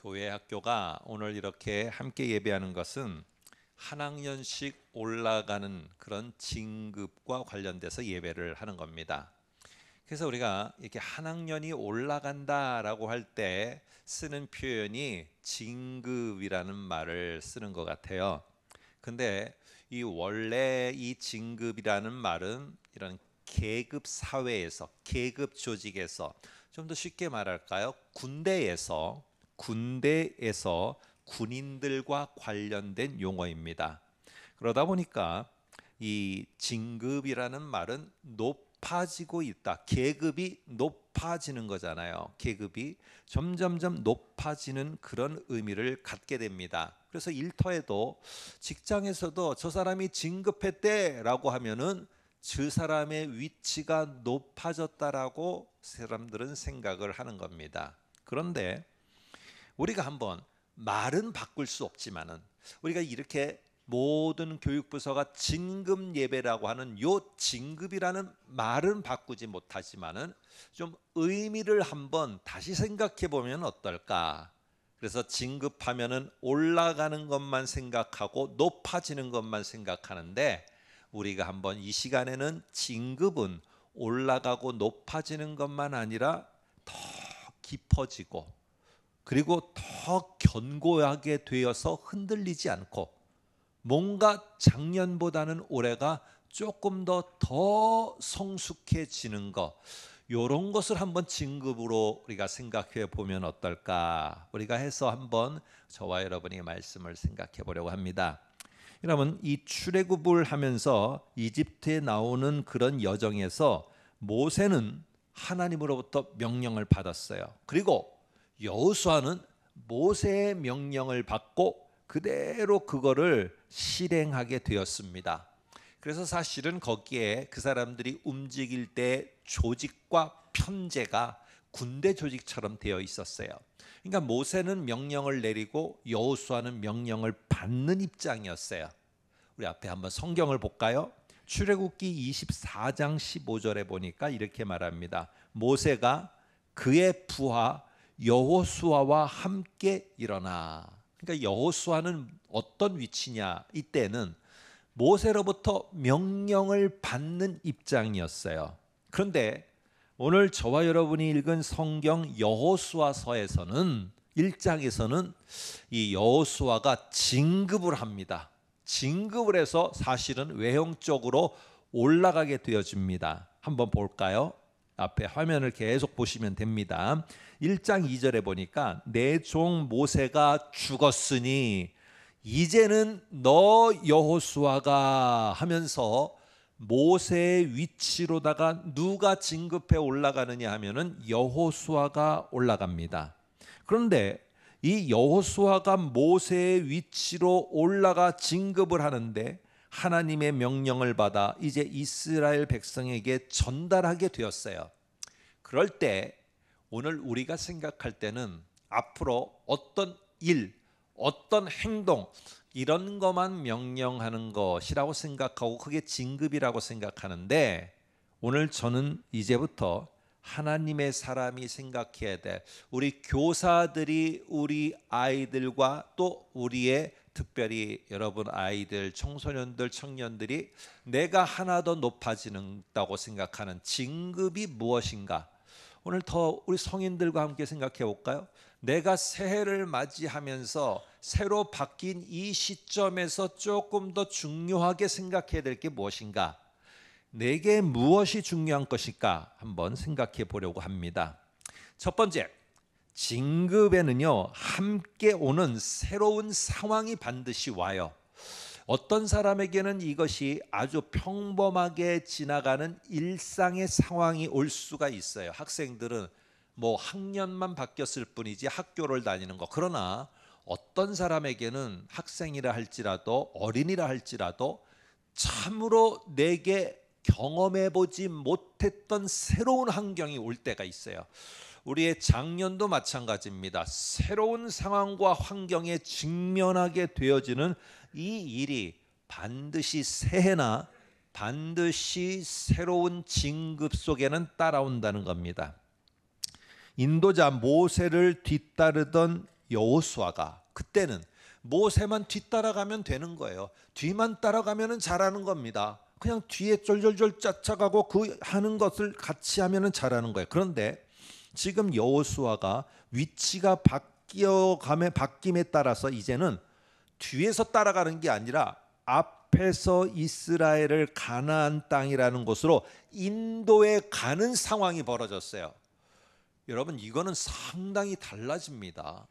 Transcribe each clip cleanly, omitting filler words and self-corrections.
교회 학교가 오늘 이렇게 함께 예배하는 것은 한 학년씩 올라가는 그런 진급과 관련돼서 예배를 하는 겁니다. 그래서 우리가 이렇게 한 학년이 올라간다라고 할 때 쓰는 표현이 진급이라는 말을 쓰는 것 같아요. 근데 이 원래 이 진급이라는 말은 이런 계급 사회에서, 계급 조직에서, 좀 더 쉽게 말할까요? 군대에서 군인들과 관련된 용어입니다. 그러다 보니까 이 진급이라는 말은 높아지고 있다. 계급이 높아지는 거잖아요. 계급이 점점점 높아지는 그런 의미를 갖게 됩니다. 그래서 일터에도 직장에서도 저 사람이 진급했대라고 하면은 그 사람의 위치가 높아졌다라고 사람들은 생각을 하는 겁니다. 그런데 우리가 한번 말은 바꿀 수 없지만은 우리가 이렇게 모든 교육부서가 진급 예배라고 하는 요 진급이라는 말은 바꾸지 못하지만은 좀 의미를 한번 다시 생각해 보면 어떨까? 그래서 진급하면은 올라가는 것만 생각하고 높아지는 것만 생각하는데 우리가 한번 이 시간에는 진급은 올라가고 높아지는 것만 아니라 더 깊어지고 그리고 더 견고하게 되어서 흔들리지 않고 뭔가 작년보다는 올해가 조금 더 성숙해지는 것, 이런 것을 한번 진급으로 우리가 생각해 보면 어떨까? 우리가 해서 한번 저와 여러분이 말씀을 생각해 보려고 합니다. 여러분, 이 출애굽을 하면서 이집트에 나오는 그런 여정에서 모세는 하나님으로부터 명령을 받았어요. 그리고 여호수아는 모세의 명령을 받고 그대로 그거를 실행하게 되었습니다. 그래서 사실은 거기에 그 사람들이 움직일 때 조직과 편제가 군대 조직처럼 되어 있었어요. 그러니까 모세는 명령을 내리고 여호수아는 명령을 받는 입장이었어요. 우리 앞에 한번 성경을 볼까요? 출애굽기 24장 15절에 보니까 이렇게 말합니다. 모세가 그의 부하 여호수아와 함께 일어나. 그러니까 여호수아는 어떤 위치냐? 이때는 모세로부터 명령을 받는 입장이었어요. 그런데 오늘 저와 여러분이 읽은 성경 여호수아서에서는 1장에서는 이 여호수아가 진급을 합니다. 진급을 해서 사실은 외형적으로 올라가게 되어집니다. 한번 볼까요? 앞에 화면을 계속 보시면 됩니다. 1장 2절에 보니까 내 종 모세가 죽었으니 이제는 너 여호수아가 하면서 모세의 위치로다가 누가 진급해 올라가느냐 하면은 여호수아가 올라갑니다. 그런데 이 여호수아가 모세의 위치로 올라가 진급을 하는데 하나님의 명령을 받아 이제 이스라엘 백성에게 전달하게 되었어요. 그럴 때 오늘 우리가 생각할 때는 앞으로 어떤 일, 어떤 행동 이런 것만 명령하는 것이라고 생각하고 그게 진급이라고 생각하는데 오늘 저는 이제부터 하나님의 사람이 생각해야 돼. 우리 교사들이 우리 아이들과 또 우리의 특별히 여러분 아이들, 청소년들, 청년들이 내가 하나 더 높아진다고 생각하는 진급이 무엇인가? 오늘 더 우리 성인들과 함께 생각해 볼까요? 내가 새해를 맞이하면서 새로 바뀐 이 시점에서 조금 더 중요하게 생각해야 될 게 무엇인가? 내게 무엇이 중요한 것일까? 한번 생각해 보려고 합니다. 첫 번째, 진급에는요, 함께 오는 새로운 상황이 반드시 와요. 어떤 사람에게는 이것이 아주 평범하게 지나가는 일상의 상황이 올 수가 있어요. 학생들은 뭐 학년만 바뀌었을 뿐이지 학교를 다니는 거. 그러나 어떤 사람에게는 학생이라 할지라도 어린이라 할지라도 참으로 내게 경험해보지 못했던 새로운 환경이 올 때가 있어요. 우리의 작년도 마찬가지입니다. 새로운 상황과 환경에 직면하게 되어지는 이 일이 반드시 새해나 반드시 새로운 진급 속에는 따라온다는 겁니다. 인도자 모세를 뒤따르던 여호수아가 그때는 모세만 뒤따라가면 되는 거예요. 뒤만 따라가면 잘하는 겁니다. 그냥 뒤에 쫄쫄쫄 쫓아가고 그 하는 것을 같이 하면 잘하는 거예요. 그런데 지금 여호수아가 위치가 바뀜에 따라서 이제는 뒤에서 따라가는 게 아니라 앞에서 이스라엘을 가나안 땅이라는 곳으로 인도에 가는 상황이 벌어졌어요. 여러분, 이거는 상당히 달라집니다.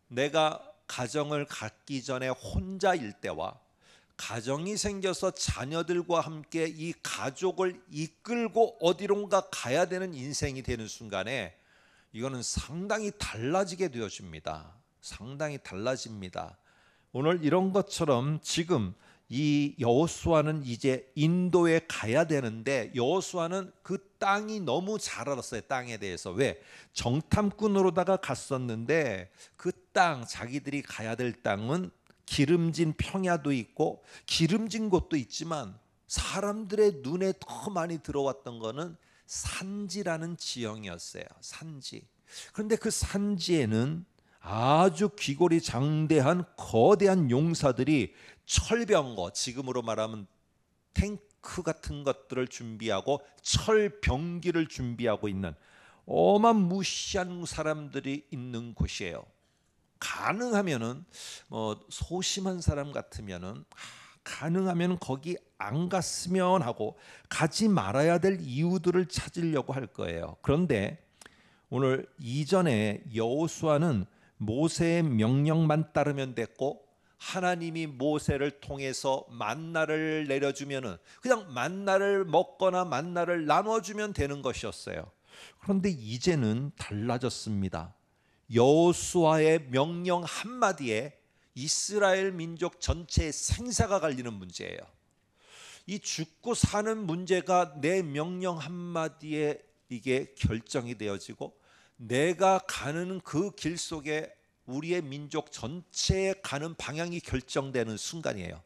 내가 가정을 갖기 전에 혼자일 때와 가정이 생겨서 자녀들과 함께 이 가족을 이끌고 어디론가 가야 되는 인생이 되는 순간에 이거는 상당히 달라지게 되어집니다. 상당히 달라집니다. 오늘 이런 것처럼 지금 이 여호수아는 이제 인도에 가야 되는데 여호수아는 그 땅이 너무 잘 알았어요. 땅에 대해서. 왜? 정탐꾼으로다가 갔었는데 그 땅, 자기들이 가야 될 땅은 기름진 평야도 있고 기름진 곳도 있지만 사람들의 눈에 더 많이 들어왔던 거는 산지라는 지형이었어요. 산지. 그런데 그 산지에는 아주 귀골이 장대한 거대한 용사들이 철병거, 지금으로 말하면 탱크 같은 것들을 준비하고 철병기를 준비하고 있는 어마무시한 사람들이 있는 곳이에요. 가능하면은 소심한 사람 같으면은 가능하면 거기 안 갔으면 하고 가지 말아야 될 이유들을 찾으려고 할 거예요. 그런데 오늘 이전에 여호수아는 모세의 명령만 따르면 됐고 하나님이 모세를 통해서 만나를 내려주면은 그냥 만나를 먹거나 만나를 나눠주면 되는 것이었어요. 그런데 이제는 달라졌습니다. 여호수아의 명령 한마디에 이스라엘 민족 전체의 생사가 갈리는 문제예요. 이 죽고 사는 문제가 내 명령 한마디에 이게 결정이 되어지고 내가 가는 그 길 속에 우리의 민족 전체에 가는 방향이 결정되는 순간이에요.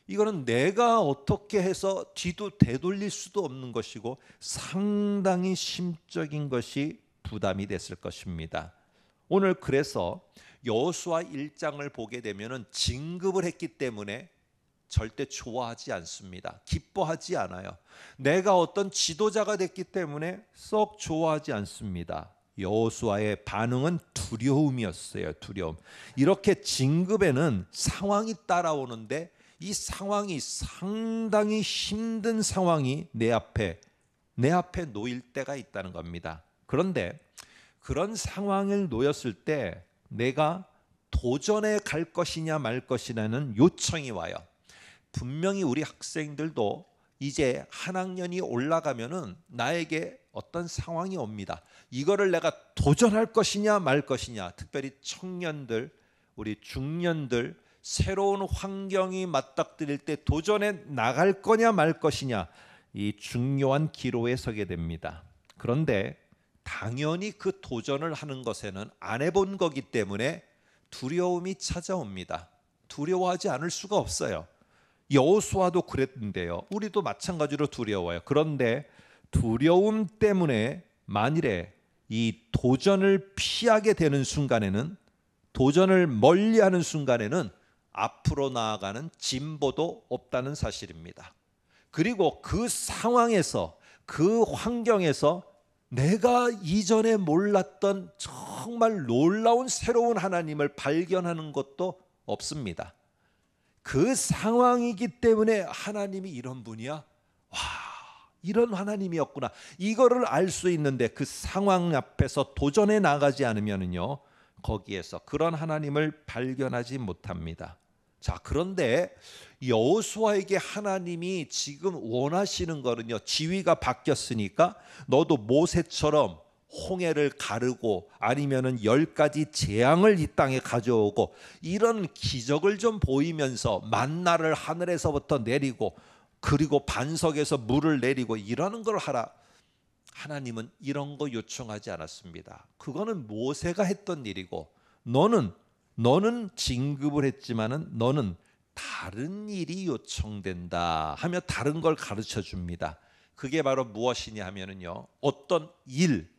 이거는 내가 어떻게 해서 뒤도 되돌릴 수도 없는 것이고 상당히 심적인 것이 부담이 됐을 것입니다. 오늘 그래서 여호수아 1장을 보게 되면은 진급을 했기 때문에 절대 좋아하지 않습니다. 기뻐하지 않아요. 내가 어떤 지도자가 됐기 때문에 썩 좋아하지 않습니다. 여호수아의 반응은 두려움이었어요. 두려움. 이렇게 진급에는 상황이 따라오는데 이 상황이 상당히 힘든 상황이 내 앞에 놓일 때가 있다는 겁니다. 그런데 그런 상황을 놓였을 때 내가 도전해 갈 것이냐 말 것이냐는 요청이 와요. 분명히 우리 학생들도 이제 한 학년이 올라가면은 나에게 어떤 상황이 옵니다. 이거를 내가 도전할 것이냐 말 것이냐, 특별히 청년들, 우리 중년들 새로운 환경이 맞닥뜨릴 때 도전해 나갈 거냐 말 것이냐, 이 중요한 기로에 서게 됩니다. 그런데 당연히 그 도전을 하는 것에는 안 해본 거기 때문에 두려움이 찾아옵니다. 두려워하지 않을 수가 없어요. 여호수아도 그랬는데요. 우리도 마찬가지로 두려워요. 그런데 두려움 때문에 만일에 이 도전을 피하게 되는 순간에는, 도전을 멀리하는 순간에는 앞으로 나아가는 진보도 없다는 사실입니다. 그리고 그 상황에서, 그 환경에서 내가 이전에 몰랐던 정말 놀라운 새로운 하나님을 발견하는 것도 없습니다. 그 상황이기 때문에 하나님이 이런 분이야? 와, 이런 하나님이었구나. 이거를 알 수 있는데 그 상황 앞에서 도전해 나가지 않으면요, 거기에서 그런 하나님을 발견하지 못합니다. 자, 그런데 여호수아에게 하나님이 지금 원하시는 거는요, 지위가 바뀌었으니까 너도 모세처럼 홍해를 가르고 아니면은 10가지 재앙을 이 땅에 가져오고 이런 기적을 좀 보이면서 만나를 하늘에서부터 내리고 그리고 반석에서 물을 내리고 이러는 걸 하라. 하나님은 이런 거 요청하지 않았습니다. 그거는 모세가 했던 일이고 너는 진급을 했지만은 너는 다른 일이 요청된다 하며 다른 걸 가르쳐 줍니다. 그게 바로 무엇이냐 하면은요, 어떤 일,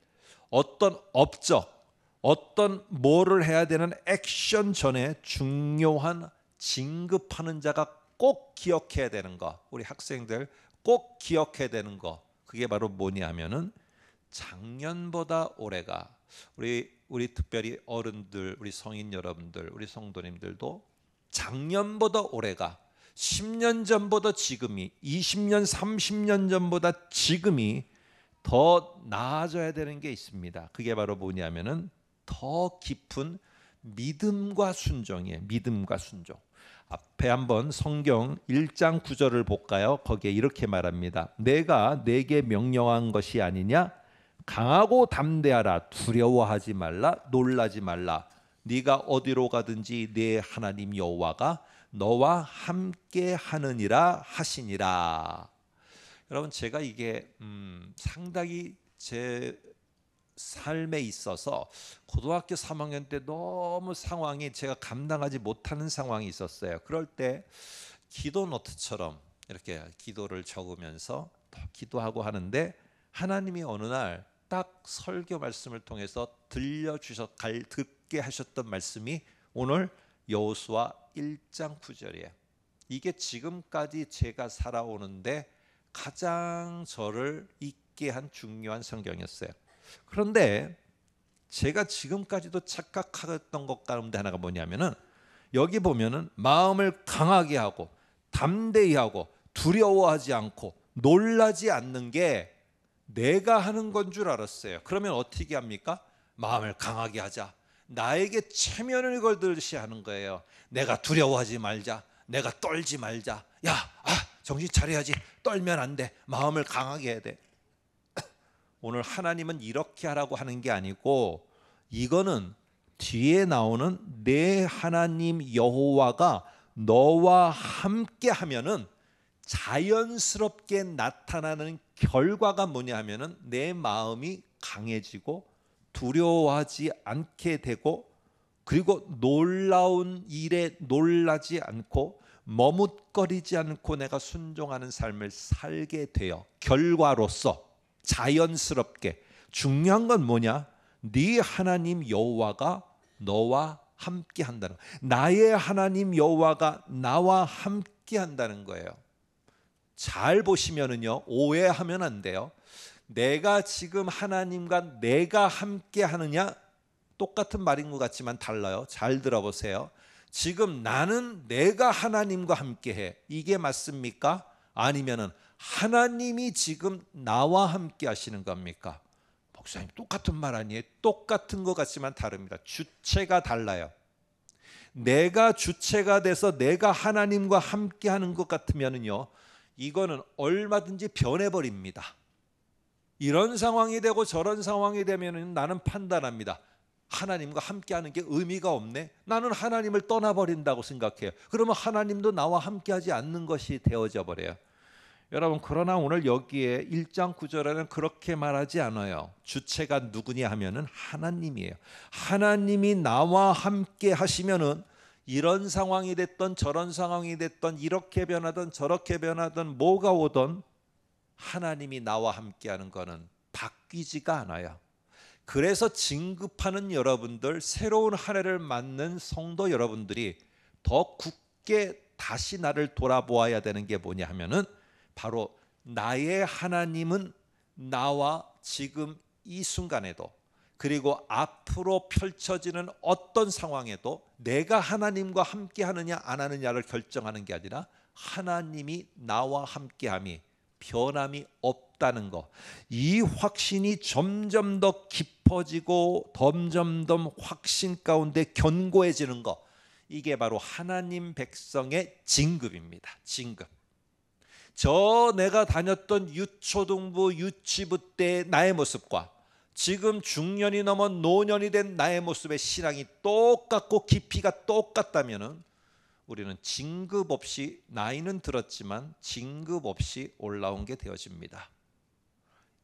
어떤 업적, 어떤 뭐를 해야 되는 액션 전에 중요한 진급하는 자가 꼭 기억해야 되는 거, 우리 학생들 꼭 기억해야 되는 거, 그게 바로 뭐냐면은 작년보다 올해가, 우리 특별히 어른들, 우리 성인 여러분들, 우리 성도님들도 작년보다 올해가, 10년 전보다 지금이, 20년, 30년 전보다 지금이 더 나아져야 되는 게 있습니다. 그게 바로 뭐냐면은 더 깊은 믿음과 순종이에요. 믿음과 순종. 앞에 한번 성경 1장 9절을 볼까요? 거기에 이렇게 말합니다. 내가 내게 명령한 것이 아니냐? 강하고 담대하라. 두려워하지 말라. 놀라지 말라. 네가 어디로 가든지 네 하나님 여호와가 너와 함께 하느니라 하시니라. 여러분, 제가 이게 상당히 제 삶에 있어서 고등학교 3학년 때 너무 상황이 제가 감당하지 못하는 상황이 있었어요. 그럴 때 기도 노트처럼 이렇게 기도를 적으면서 기도하고 하는데, 하나님이 어느 날 딱 설교 말씀을 통해서 듣게 하셨던 말씀이 오늘 여호수아 1장 9절이에요. 이게 지금까지 제가 살아오는데 가장 저를 있게 한 중요한 성경이었어요. 그런데 제가 지금까지도 착각했던 것 가운데 하나가 뭐냐면은, 여기 보면은 마음을 강하게 하고 담대히 하고 두려워하지 않고 놀라지 않는 게 내가 하는 건 줄 알았어요. 그러면 어떻게 합니까? 마음을 강하게 하자, 나에게 체면을 걸듯이 하는 거예요. 내가 두려워하지 말자, 내가 떨지 말자, 정신 차려야지, 떨면 안 돼, 마음을 강하게 해야 돼. 오늘 하나님은 이렇게 하라고 하는 게 아니고, 이거는 뒤에 나오는 내 하나님 여호와가 너와 함께 하면은 자연스럽게 나타나는 결과가 뭐냐 하면은 내 마음이 강해지고 두려워하지 않게 되고, 그리고 놀라운 일에 놀라지 않고 머뭇거리지 않고 내가 순종하는 삶을 살게 돼요. 결과로서 자연스럽게. 중요한 건 뭐냐? 네 하나님 여호와가 너와 함께 한다는, 나의 하나님 여호와가 나와 함께 한다는 거예요. 잘 보시면은요, 오해하면 안 돼요. 내가 지금 하나님과 내가 함께 하느냐, 똑같은 말인 것 같지만 달라요. 잘 들어보세요. 지금 나는 내가 하나님과 함께 해, 이게 맞습니까? 아니면은 하나님이 지금 나와 함께 하시는 겁니까? 목사님, 똑같은 말 아니에요? 똑같은 것 같지만 다릅니다. 주체가 달라요. 내가 주체가 돼서 내가 하나님과 함께 하는 것 같으면은요, 이거는 얼마든지 변해버립니다. 이런 상황이 되고 저런 상황이 되면 나는 판단합니다. 하나님과 함께하는 게 의미가 없네, 나는 하나님을 떠나버린다고 생각해요. 그러면 하나님도 나와 함께하지 않는 것이 되어져 버려요. 여러분, 그러나 오늘 여기에 1장 9절에는 그렇게 말하지 않아요. 주체가 누구냐 하면은 하나님이에요. 하나님이 나와 함께 하시면은 이런 상황이 됐던 저런 상황이 됐던, 이렇게 변하던 저렇게 변하던, 뭐가 오던 하나님이 나와 함께하는 거는 바뀌지가 않아요. 그래서 진급하는 여러분들, 새로운 한 해를 맞는 성도 여러분들이 더 굳게 다시 나를 돌아보아야 되는 게 뭐냐 하면은, 바로 나의 하나님은 나와 지금 이 순간에도, 그리고 앞으로 펼쳐지는 어떤 상황에도 내가 하나님과 함께 하느냐 안 하느냐를 결정하는 게 아니라 하나님이 나와 함께함이 변함이 없다는 것, 이 확신이 점점 더 깊어지고 점점 더 확신 가운데 견고해지는 것, 이게 바로 하나님 백성의 진급입니다. 진급. 저 내가 다녔던 유초등부 유치부 때 나의 모습과 지금 중년이 넘어 노년이 된 나의 모습의 신앙이 똑같고 깊이가 똑같다면은 우리는 진급 없이, 나이는 들었지만 진급 없이 올라온 게 되어집니다.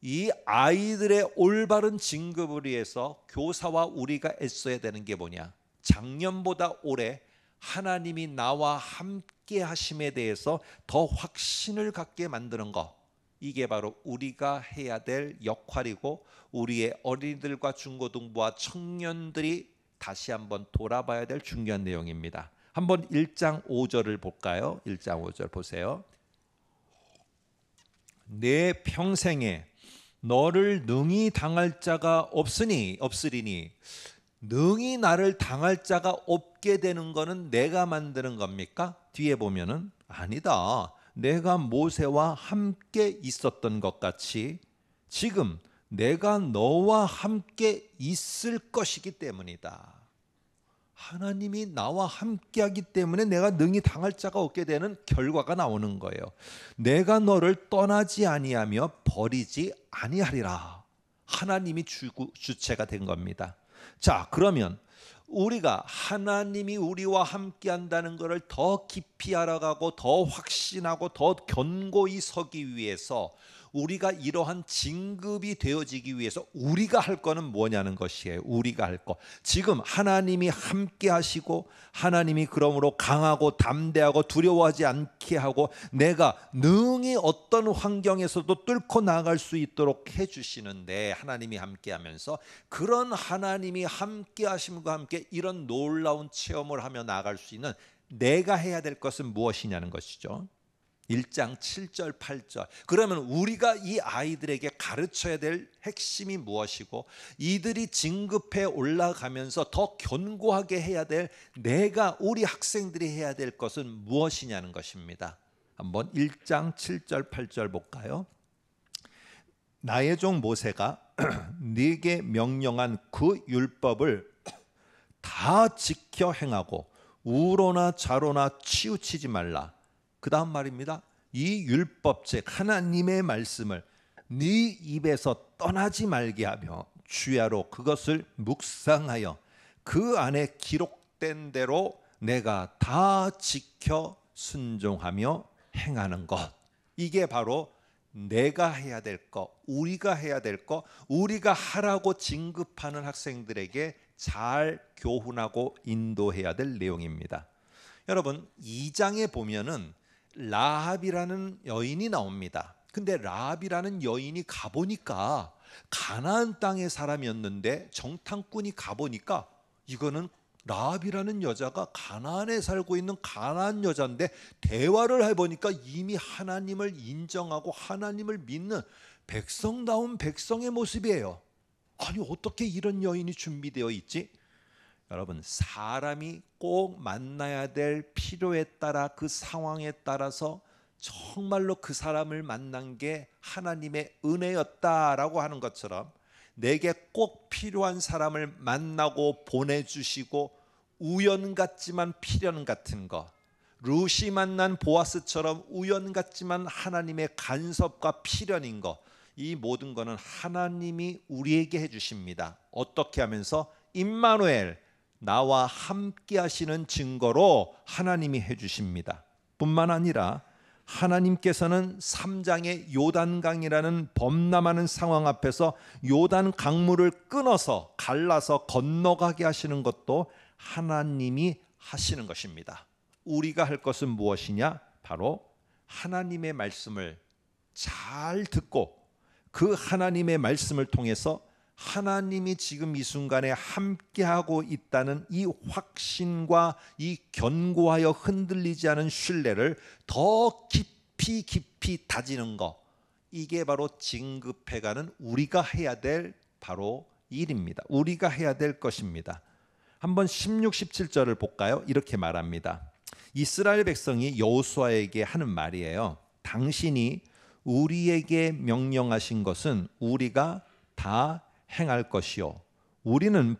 이 아이들의 올바른 진급을 위해서 교사와 우리가 애써야 되는 게 뭐냐? 작년보다 올해 하나님이 나와 함께 하심에 대해서 더 확신을 갖게 만드는 것, 이게 바로 우리가 해야 될 역할이고 우리의 어린이들과 중고등부와 청년들이 다시 한번 돌아봐야 될 중요한 내용입니다. 한번 1장 5절을 볼까요? 1장 5절 보세요. 내 평생에 너를 능히 당할 자가 없으리니 능히 나를 당할 자가 없게 되는 것은 내가 만드는 겁니까? 뒤에 보면은 아니다. 내가 모세와 함께 있었던 것 같이 지금 내가 너와 함께 있을 것이기 때문이다. 하나님이 나와 함께하기 때문에 내가 능히 당할 자가 없게 되는 결과가 나오는 거예요. 내가 너를 떠나지 아니하며 버리지 아니하리라. 하나님이 주체가 된 겁니다. 자, 그러면 우리가 하나님이 우리와 함께한다는 것을 더 깊이 알아가고 더 확신하고 더 견고히 서기 위해서 우리가 이러한 진급이 되어지기 위해서 우리가 할 거는 뭐냐는 것이에요. 우리가 할 거. 지금 하나님이 함께 하시고 하나님이 그러므로 강하고 담대하고 두려워하지 않게 하고 내가 능히 어떤 환경에서도 뚫고 나갈 수 있도록 해주시는데 하나님이 함께 하면서 그런 하나님이 함께 하심과 함께 이런 놀라운 체험을 하며 나아갈 수 있는 내가 해야 될 것은 무엇이냐는 것이죠. 1장 7절 8절. 그러면 우리가 이 아이들에게 가르쳐야 될 핵심이 무엇이고 이들이 진급해 올라가면서 더 견고하게 해야 될 우리 학생들이 해야 될 것은 무엇이냐는 것입니다. 한번 1장 7절 8절 볼까요? 나의 종 모세가 네게 명령한 그 율법을 다 지켜 행하고 우로나 좌로나 치우치지 말라. 그 다음 말입니다. 이 율법 즉 하나님의 말씀을 네 입에서 떠나지 말게 하며 주야로 그것을 묵상하여 그 안에 기록된 대로 내가 다 지켜 순종하며 행하는 것. 이게 바로 내가 해야 될 것, 우리가 해야 될 것, 우리가 하라고 진급하는 학생들에게 잘 교훈하고 인도해야 될 내용입니다. 여러분 2장에 보면은 라합이라는 여인이 나옵니다. 근데 라합이라는 여인이 가보니까 가나안 땅의 사람이었는데 정탐꾼이 가보니까 이거는 라합이라는 여자가 가나안에 살고 있는 가나안 여자인데 대화를 해보니까 이미 하나님을 인정하고 하나님을 믿는 백성다운 백성의 모습이에요. 아니 어떻게 이런 여인이 준비되어 있지? 여러분 사람이 꼭 만나야 될 필요에 따라 그 상황에 따라서 정말로 그 사람을 만난 게 하나님의 은혜였다라고 하는 것처럼 내게 꼭 필요한 사람을 만나고 보내주시고 우연 같지만 필연 같은 것, 루시 만난 보아스처럼 우연 같지만 하나님의 간섭과 필연인 것, 이 모든 것은 하나님이 우리에게 해주십니다. 어떻게 하면서? 임마누엘, 나와 함께 하시는 증거로 하나님이 해주십니다. 뿐만 아니라 하나님께서는 3장의 요단강이라는 범람하는 상황 앞에서 요단 강물을 끊어서 갈라서 건너가게 하시는 것도 하나님이 하시는 것입니다. 우리가 할 것은 무엇이냐? 바로 하나님의 말씀을 잘 듣고 그 하나님의 말씀을 통해서 하나님이 지금 이 순간에 함께하고 있다는 이 확신과 이 견고하여 흔들리지 않은 신뢰를 더 깊이 다지는 것, 이게 바로 진급해가는 우리가 해야 될 바로 일입니다. 우리가 해야 될 것입니다. 한번 16, 17절을 볼까요? 이렇게 말합니다. 이스라엘 백성이 여호수아에게 하는 말이에요. 당신이 우리에게 명령하신 것은 우리가 다 행할 것이요 우리는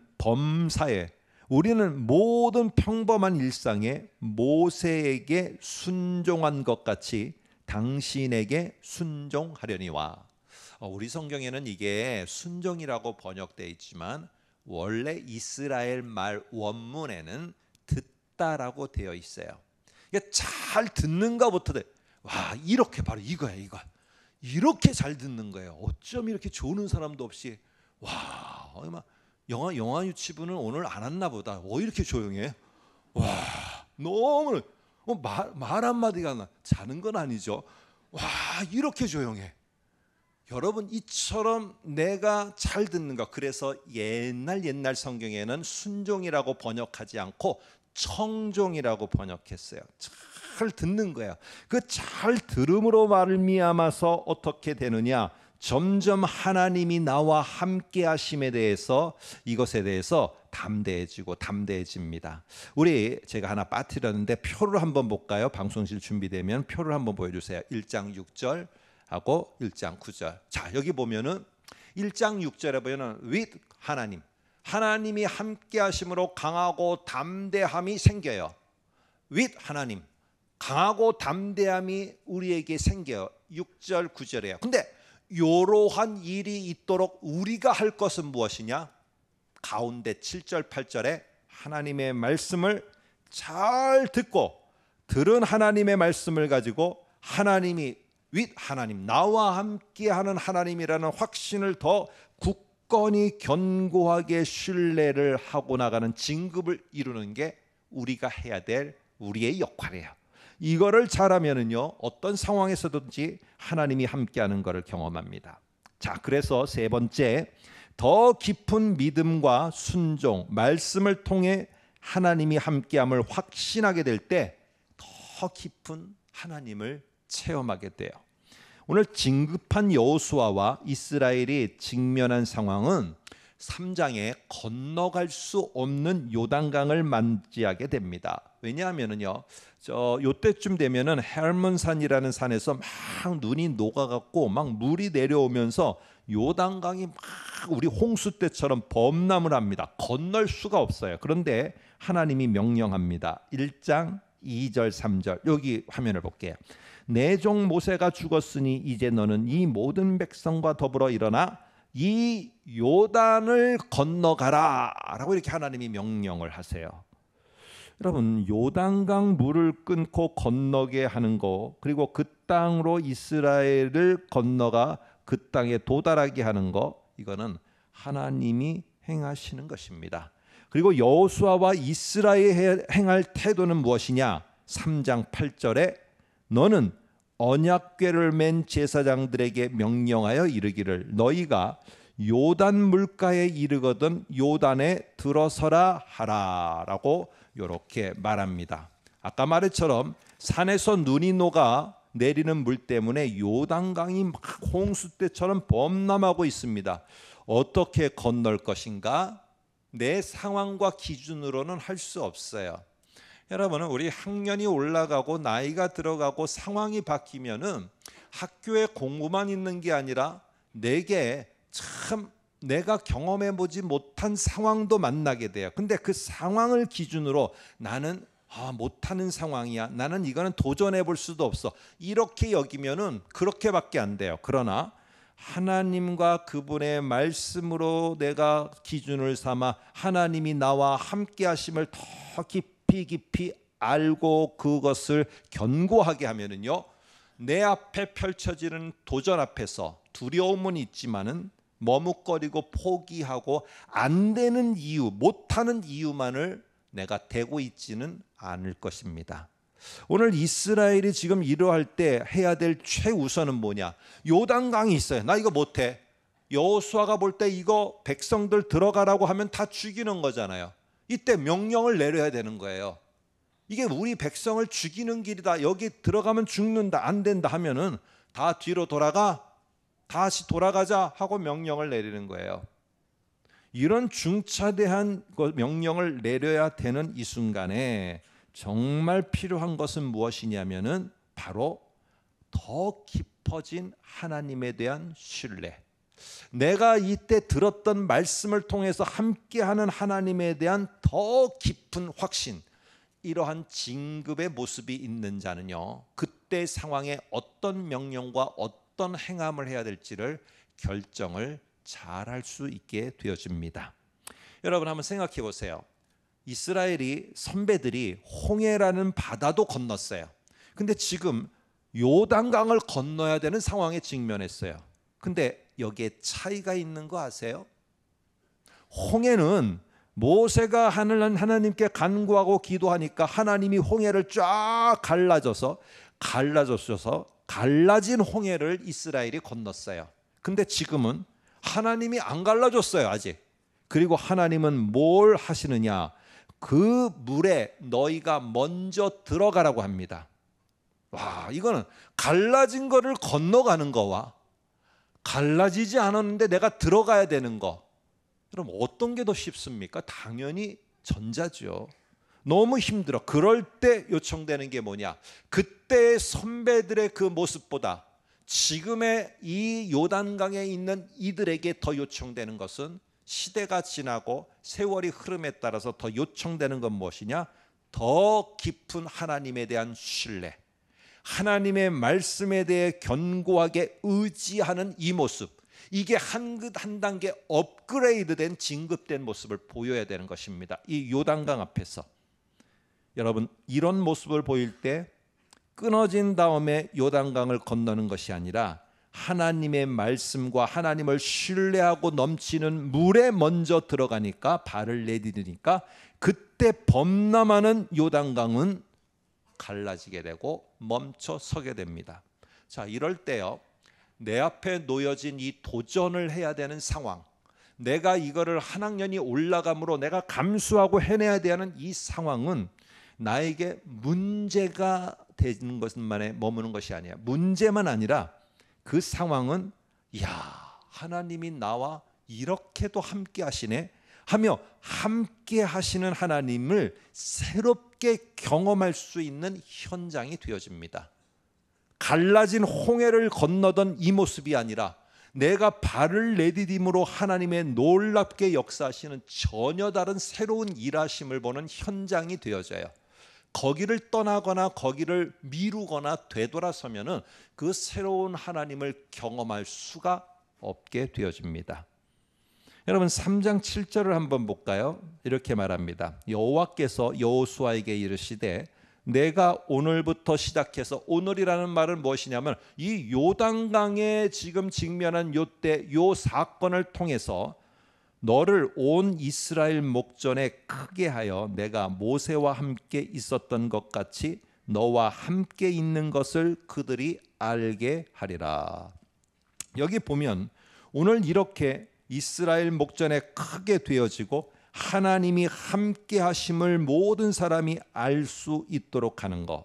우리는 모든 평범한 일상에 모세에게 순종한 것 같이 당신에게 순종하려니와. 우리 성경에는 이게 순종이라고 번역되어 있지만 원래 이스라엘 말 원문에는 듣다라고 되어 있어요. 이게 잘 듣는가부터 와 이렇게 바로 이거야 이거. 이렇게 잘 듣는 거예요. 어쩜 이렇게 조는 사람도 없이 와, 영화 유치부는 오늘 안 왔나 보다. 이렇게 조용해. 와, 너무 말 한마디가 자는 건 아니죠. 와, 이렇게 조용해. 여러분 이처럼 내가 잘 듣는 것, 그래서 옛날 성경에는 순종이라고 번역하지 않고 청종이라고 번역했어요. 잘 듣는 거예요. 그 잘 들음으로 말미암아서 어떻게 되느냐? 점점 하나님이 나와 함께 하심에 대해서, 이것에 대해서 담대해집니다. 우리 제가 하나 빠뜨렸는데 표를 한번 볼까요? 방송실 준비되면 표를 한번 보여주세요. 1장 6절 하고 1장 9절. 자, 여기 보면은 1장 6절에 보면은 with 하나님, 하나님이 함께 하심으로 강하고 담대함이 생겨요. with 하나님, 강하고 담대함이 우리에게 생겨요. 6절 9절이에요. 근데 이러한 일이 있도록 우리가 할 것은 무엇이냐? 가운데 7절 8절에 하나님의 말씀을 잘 듣고, 들은 하나님의 말씀을 가지고 하나님이 with 하나님, 나와 함께하는 하나님이라는 확신을 더 굳건히 견고하게 신뢰를 하고 나가는 진급을 이루는 게 우리가 해야 될 우리의 역할이에요. 이거를 잘하면은요, 어떤 상황에서든지 하나님이 함께하는 것을 경험합니다. 자, 그래서 세 번째, 더 깊은 믿음과 순종, 말씀을 통해 하나님이 함께함을 확신하게 될 때 더 깊은 하나님을 체험하게 돼요. 오늘 진급한 여호수아와 이스라엘이 직면한 상황은 3장에 건너갈 수 없는 요단강을 맞이하게 됩니다. 왜냐하면은요, 요때쯤 되면은 헬몬산이라는 산에서 막 눈이 녹아갖고 막 물이 내려오면서 요단강이 막 우리 홍수 때처럼 범람을 합니다. 건널 수가 없어요. 그런데 하나님이 명령합니다. 1장 2절 3절, 여기 화면을 볼게요. 내 종 모세가 죽었으니 이제 너는 이 모든 백성과 더불어 일어나 이 요단을 건너가라 라고 이렇게 하나님이 명령을 하세요. 여러분, 요단강 물을 끊고 건너게 하는 거, 그리고 그 땅으로 이스라엘을 건너가 그 땅에 도달하게 하는 거, 이거는 하나님이 행하시는 것입니다. 그리고 여호수아와 이스라엘이 행할 태도는 무엇이냐? 3장 8절에 너는 언약궤를 맨 제사장들에게 명령하여 이르기를 너희가 요단 물가에 이르거든 요단에 들어서라 하라 라고 이렇게 말합니다. 아까 말했처럼 산에서 눈이 녹아 내리는 물 때문에 요단강이 막 홍수 때처럼 범람하고 있습니다. 어떻게 건널 것인가? 내 상황과 기준으로는 할 수 없어요. 여러분은 우리 학년이 올라가고 나이가 들어가고 상황이 바뀌면은 학교에 공부만 있는 게 아니라 내게 참 내가 경험해 보지 못한 상황도 만나게 돼요. 근데 그 상황을 기준으로 나는 못하는 상황이야, 나는 이거는 도전해 볼 수도 없어, 이렇게 여기면은 그렇게밖에 안 돼요. 그러나 하나님과 그분의 말씀으로 내가 기준을 삼아 하나님이 나와 함께 하심을 더 깊이 알고 그것을 견고하게 하면은요, 내 앞에 펼쳐지는 도전 앞에서 두려움은 있지만은 머뭇거리고 포기하고 안 되는 이유, 못하는 이유만을 내가 대고 있지는 않을 것입니다. 오늘 이스라엘이 지금 이러할 때 해야 될 최우선은 뭐냐? 요단강이 있어요. 나 이거 못해. 여호수아가 볼 때 이거 백성들 들어가라고 하면 다 죽이는 거잖아요. 이때 명령을 내려야 되는 거예요. 이게 우리 백성을 죽이는 길이다, 여기 들어가면 죽는다, 안 된다 하면은 다 뒤로 돌아가, 다시 돌아가자 하고 명령을 내리는 거예요. 이런 중차대한 명령을 내려야 되는 이 순간에 정말 필요한 것은 무엇이냐면은 바로 더 깊어진 하나님에 대한 신뢰, 내가 이때 들었던 말씀을 통해서 함께하는 하나님에 대한 더 깊은 확신, 이러한 진급의 모습이 있는 자는요, 그때 상황에 어떤 명령과 어떤 행함을 해야 될지를 결정을 잘할 수 있게 되어집니다. 여러분 한번 생각해 보세요. 이스라엘이 선배들이 홍해라는 바다도 건넜어요. 근데 지금 요단강을 건너야 되는 상황에 직면했어요. 근데 여기에 차이가 있는 거 아세요? 홍해는 모세가 하나님께 간구하고 기도하니까 하나님이 홍해를 쫙 갈라져서 갈라진 홍해를 이스라엘이 건넜어요. 근데 지금은 하나님이 안 갈라줬어요, 아직. 그리고 하나님은 뭘 하시느냐? 그 물에 너희가 먼저 들어가라고 합니다. 와, 이거는 갈라진 거를 건너가는 거와 갈라지지 않았는데 내가 들어가야 되는 거, 그럼 어떤 게 더 쉽습니까? 당연히 전자죠. 너무 힘들어. 그럴 때 요청되는 게 뭐냐? 그때의 선배들의 그 모습보다 지금의 이 요단강에 있는 이들에게 더 요청되는 것은, 시대가 지나고 세월이 흐름에 따라서 더 요청되는 건 무엇이냐? 더 깊은 하나님에 대한 신뢰, 하나님의 말씀에 대해 견고하게 의지하는 이 모습, 이게 한 단계 업그레이드된 진급된 모습을 보여야 되는 것입니다. 이 요단강 앞에서 여러분, 이런 모습을 보일 때 끊어진 다음에 요단강을 건너는 것이 아니라 하나님의 말씀과 하나님을 신뢰하고 넘치는 물에 먼저 들어가니까, 발을 내디디니까 그때 범람하는 요단강은 갈라지게 되고 멈춰 서게 됩니다. 자, 이럴 때요, 내 앞에 놓여진 이 도전을 해야 되는 상황, 내가 이거를 한 학년이 올라감으로 내가 감수하고 해내야 되는 이 상황은 나에게 문제가 되는 것만에 머무는 것이 아니야. 문제만 아니라 그 상황은, 야, 하나님이 나와 이렇게도 함께 하시네 하며 함께 하시는 하나님을 새롭게 경험할 수 있는 현장이 되어집니다. 갈라진 홍해를 건너던 이 모습이 아니라 내가 발을 내디딤으로 하나님의 놀랍게 역사하시는 전혀 다른 새로운 일하심을 보는 현장이 되어져요. 거기를 떠나거나 거기를 미루거나 되돌아서면은 그 새로운 하나님을 경험할 수가 없게 되어집니다. 여러분, 3장 7절을 한번 볼까요? 이렇게 말합니다. 여호와께서 여호수아에게 이르시되, 내가 오늘부터 시작해서, 오늘이라는 말은 무엇이냐면 이 요단강에 지금 직면한 요때 요 사건을 통해서 너를 온 이스라엘 목전에 크게 하여 내가 모세와 함께 있었던 것 같이 너와 함께 있는 것을 그들이 알게 하리라. 여기 보면 오늘 이렇게 이스라엘 목전에 크게 되어지고 하나님이 함께 하심을 모든 사람이 알 수 있도록 하는 것,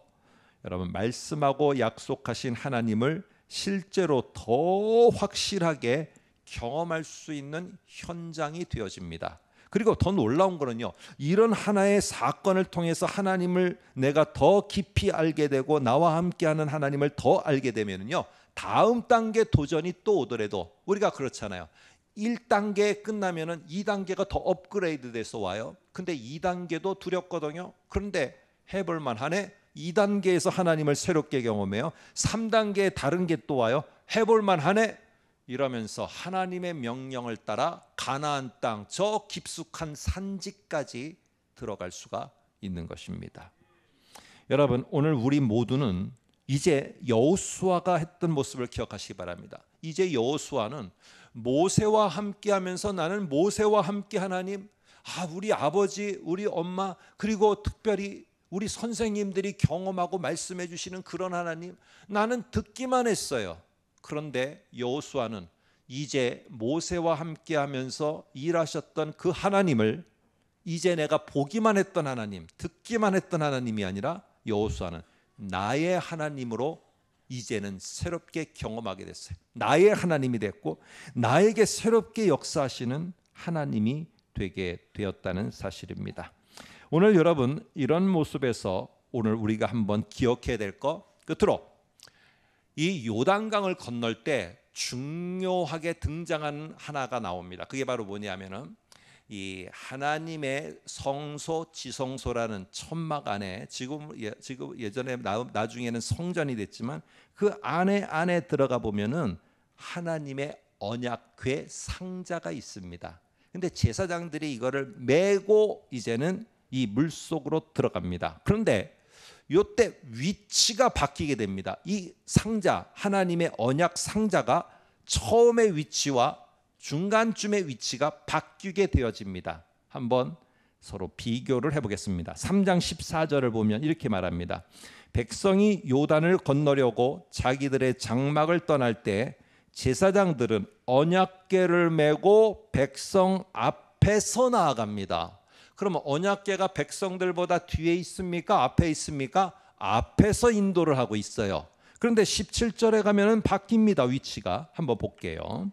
여러분, 말씀하고 약속하신 하나님을 실제로 더 확실하게 경험할 수 있는 현장이 되어집니다. 그리고 더 놀라운 거는요, 이런 하나의 사건을 통해서 하나님을 내가 더 깊이 알게 되고 나와 함께하는 하나님을 더 알게 되면요, 다음 단계 도전이 또 오더라도, 우리가 그렇잖아요. 1단계 끝나면은 2단계가 더 업그레이드 돼서 와요. 근데 2단계도 두렵거든요. 그런데 해볼 만하네. 2단계에서 하나님을 새롭게 경험해요. 3단계에 다른 게 또 와요. 해볼 만하네. 이러면서 하나님의 명령을 따라 가나안 땅, 저 깊숙한 산지까지 들어갈 수가 있는 것입니다. 여러분, 오늘 우리 모두는 이제 여호수아가 했던 모습을 기억하시기 바랍니다. 이제 여호수아는 모세와 함께하면서, 나는 모세와 함께 하나님, 우리 아버지, 우리 엄마, 그리고 특별히 우리 선생님들이 경험하고 말씀해 주시는 그런 하나님, 나는 듣기만 했어요. 그런데 여호수아는 이제 모세와 함께하면서 일하셨던 그 하나님을 이제 내가 보기만 했던 하나님, 듣기만 했던 하나님이 아니라 여호수아는 나의 하나님으로 이제는 새롭게 경험하게 됐어요. 나의 하나님이 됐고 나에게 새롭게 역사하시는 하나님이 되게 되었다는 사실입니다. 오늘 여러분, 이런 모습에서 오늘 우리가 한번 기억해야 될 거, 끝으로 이 요단강을 건널 때 중요하게 등장하는 하나가 나옵니다. 그게 바로 뭐냐면은 이 하나님의 성소, 지성소라는 천막 안에, 지금 예전에 나중에는 성전이 됐지만 그 안에 들어가 보면은 하나님의 언약궤 상자가 있습니다. 근데 제사장들이 이거를 메고 이제는 이 물속으로 들어갑니다. 그런데 이때 위치가 바뀌게 됩니다. 이 상자, 하나님의 언약 상자가 처음의 위치와 중간쯤의 위치가 바뀌게 되어집니다. 한번 서로 비교를 해보겠습니다. 3장 14절을 보면 이렇게 말합니다. 백성이 요단을 건너려고 자기들의 장막을 떠날 때 제사장들은 언약궤를 메고 백성 앞에서 나아갑니다. 그러면 언약궤가 백성들보다 뒤에 있습니까? 앞에 있습니까? 앞에서 인도를 하고 있어요. 그런데 17절에 가면은 바뀝니다. 위치가. 한번 볼게요.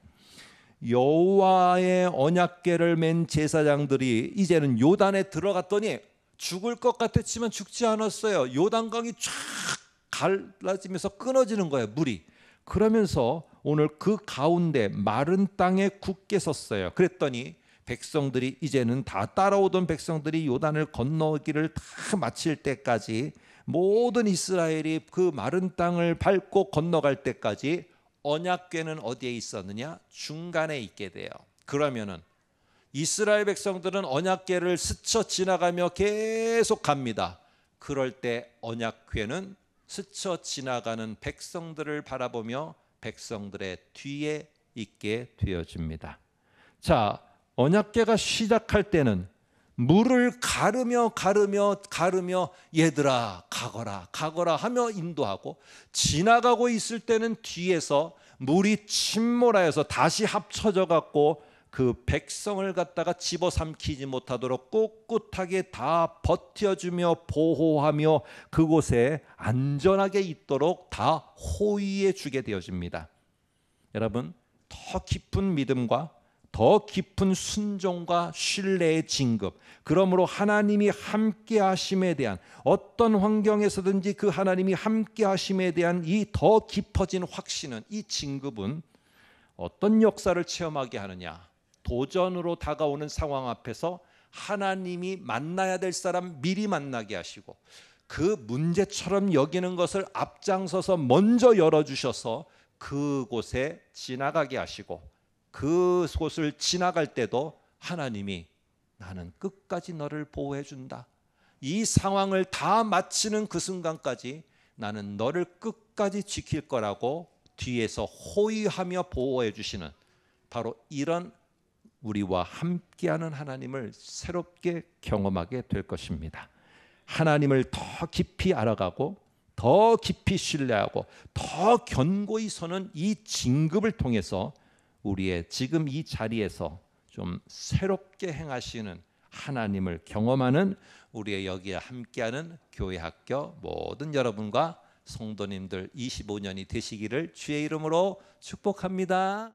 여호와의 언약궤를 맨 제사장들이 이제는 요단에 들어갔더니 죽을 것 같았지만 죽지 않았어요. 요단강이 쫙 갈라지면서 끊어지는 거예요, 물이. 그러면서 오늘 그 가운데 마른 땅에 굳게 섰어요. 그랬더니 백성들이 이제는 다 따라오던 백성들이 요단을 건너기를 다 마칠 때까지 모든 이스라엘이 그 마른 땅을 밟고 건너갈 때까지 언약궤는 어디에 있었느냐? 중간에 있게 돼요. 그러면은 이스라엘 백성들은 언약궤를 스쳐 지나가며 계속 갑니다. 그럴 때 언약궤는 스쳐 지나가는 백성들을 바라보며 백성들의 뒤에 있게 되어집니다. 자, 언약궤가 시작할 때는 물을 가르며 얘들아 가거라 하며 인도하고, 지나가고 있을 때는 뒤에서 물이 침몰하여서 다시 합쳐져 갖고 그 백성을 갖다가 집어삼키지 못하도록 꿋꿋하게 다 버텨주며 보호하며 그곳에 안전하게 있도록 다 호위해 주게 되어집니다. 여러분, 더 깊은 믿음과 더 깊은 순종과 신뢰의 진급, 그러므로 하나님이 함께 하심에 대한, 어떤 환경에서든지 그 하나님이 함께 하심에 대한 이 더 깊어진 확신은, 이 진급은 어떤 역사를 체험하게 하느냐? 도전으로 다가오는 상황 앞에서 하나님이 만나야 될 사람 미리 만나게 하시고, 그 문제처럼 여기는 것을 앞장서서 먼저 열어주셔서 그곳에 지나가게 하시고, 그곳을 지나갈 때도 하나님이 나는 끝까지 너를 보호해 준다, 이 상황을 다 마치는 그 순간까지 나는 너를 끝까지 지킬 거라고 뒤에서 호위하며 보호해 주시는, 바로 이런 우리와 함께하는 하나님을 새롭게 경험하게 될 것입니다. 하나님을 더 깊이 알아가고 더 깊이 신뢰하고 더 견고히 서는 이 진급을 통해서 우리의 지금 이 자리에서 좀 새롭게 행하시는 하나님을 경험하는 우리의 여기에 함께하는 교회 학교 모든 여러분과 성도님들 25년이 되시기를 주의 이름으로 축복합니다.